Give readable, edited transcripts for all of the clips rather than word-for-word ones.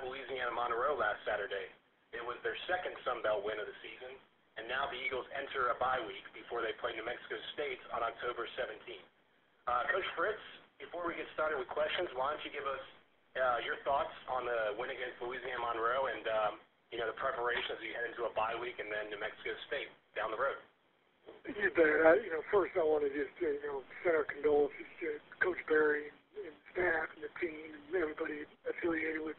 Louisiana Monroe last Saturday. It was their second Sun Belt win of the season, and now the Eagles enter a bye week before they play New Mexico State on October 17th. Coach Fritz, before we get started with questions, why don't you give us your thoughts on the win against Louisiana Monroe and the preparation as you head into a bye week and then New Mexico State down the road. You bet. First I want to just send our condolences to Coach Barry and staff and the team and everybody affiliated with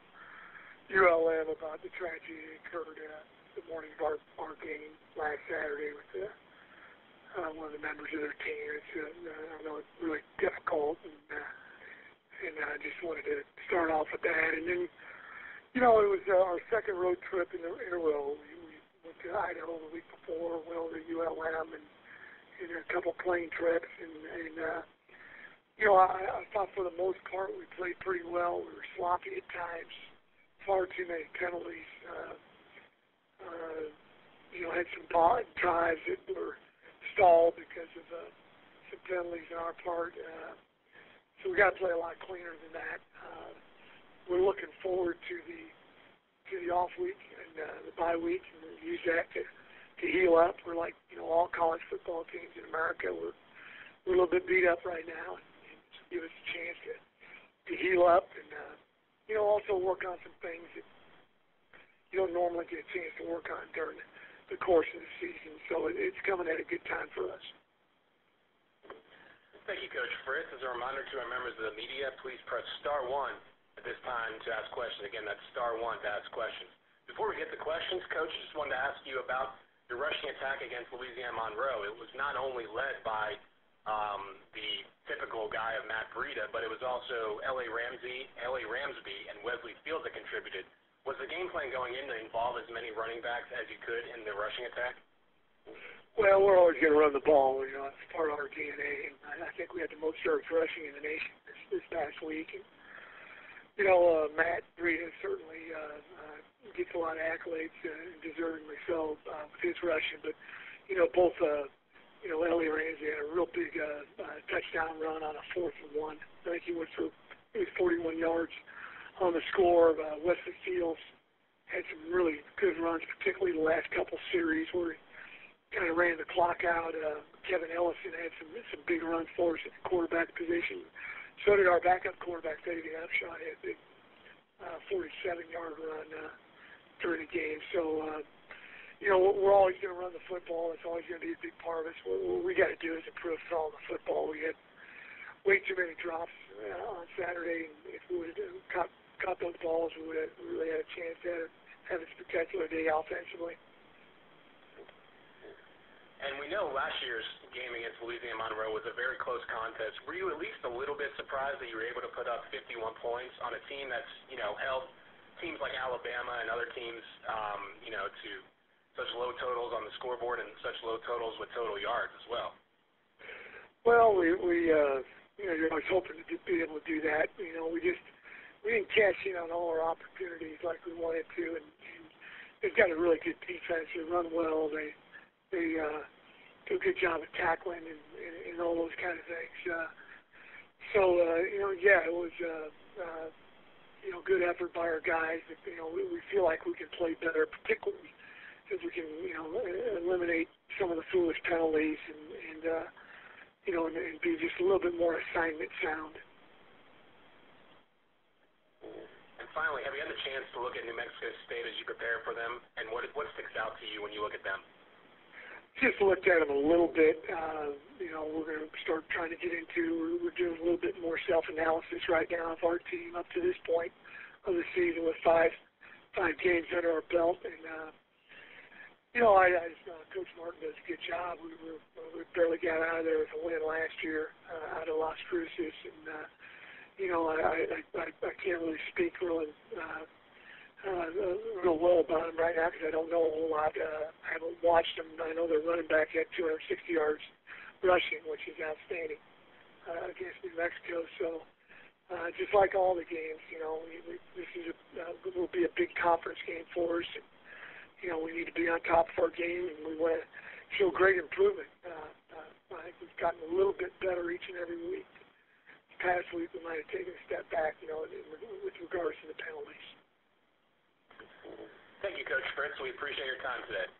ULM about the tragedy that occurred the morning of our game last Saturday with one of the members of their team. I know it's really difficult, and I just wanted to start off with that. And then, it was our second road trip in a row. We went to Idaho the week before, went over to ULM, and a couple plane trips. I thought for the most part we played pretty well. We were sloppy at times, far too many penalties. Had some drives that were stalled because of some penalties on our part. So we got to play a lot cleaner than that. We're looking forward to the off week and the bye week, and we'll use that to heal up. We're like all college football teams in America. We're a little bit beat up right now, and give us a chance to heal up and also work on some things that you don't normally get a chance to work on during the course of the season. So it's coming at a good time for us. Thank you, Coach Fritz. As a reminder to our members of the media, please press *1 at this time to ask questions. Again, that's *1 to ask questions. Before we get to questions, Coach, I just wanted to ask you about your rushing attack against Louisiana Monroe. It was not only led by the typical guy of Matt Breida, but it was also L.A. Ramsby, and Wesley Fields that contributed. Was the game plan going in to involve as many running backs as you could in the rushing attack? Well, we're always going to run the ball. It's part of our DNA. And I think we had the most yards rushing in the nation this past week. And, Matt Breida certainly gets a lot of accolades, deservingly so, with his rushing. But, both L.A. Ramsby had a real big touchdown run on a 4th and 1. I think he was 41 yards on the score. Wesley Fields had some really good runs, particularly the last couple series where he kind of ran the clock out. Kevin Ellison had some big runs for us at the quarterback position. So did our backup quarterback, David Upshot, had a big 47-yard run during the game. So, we're always going to run the football. It's always going to be a big part of us. What we got to do is improve throwing the football. We had way too many drops on Saturday, and if we would have caught those balls, we would have really had a chance to have a spectacular day offensively. And we know last year's game against Louisiana Monroe was a very close contest. Were you at least a little bit surprised that you were able to put up 51 points on a team that's, held teams like Alabama and other teams, to such low totals on the scoreboard and such low totals with total yards as well? Well, we you're always hoping to be able to do that. We didn't cash in on all our opportunities like we wanted to, and they've got a really good defense. They run well. They do a good job of tackling and all those kind of things. It was good effort by our guys. We feel like we can play better, particularly if we can eliminate some of the foolish penalties and be just a little bit more assignment sound. And finally, have you had the chance to look at New Mexico State as you prepare for them, and what sticks out to you when you look at them? Just looked at them a little bit. We're going to start trying to get into. We're doing a little bit more self-analysis right now of our team up to this point of the season with five games under our belt, and Coach Martin does a good job. We barely got out of there with a win last year out of Las Cruces, and I can't really speak real well about them right now because I don't know a whole lot. I haven't watched them. I know their running back had 260 yards rushing, which is outstanding against New Mexico. So just like all the games, this will be a big conference game for us. And, we need to be on top of our game, and we want to show great improvement. I think we've gotten a little bit better each and every week. This past week, we might have taken a step back, with regards to the penalties. Coach Fritz. We appreciate your time today.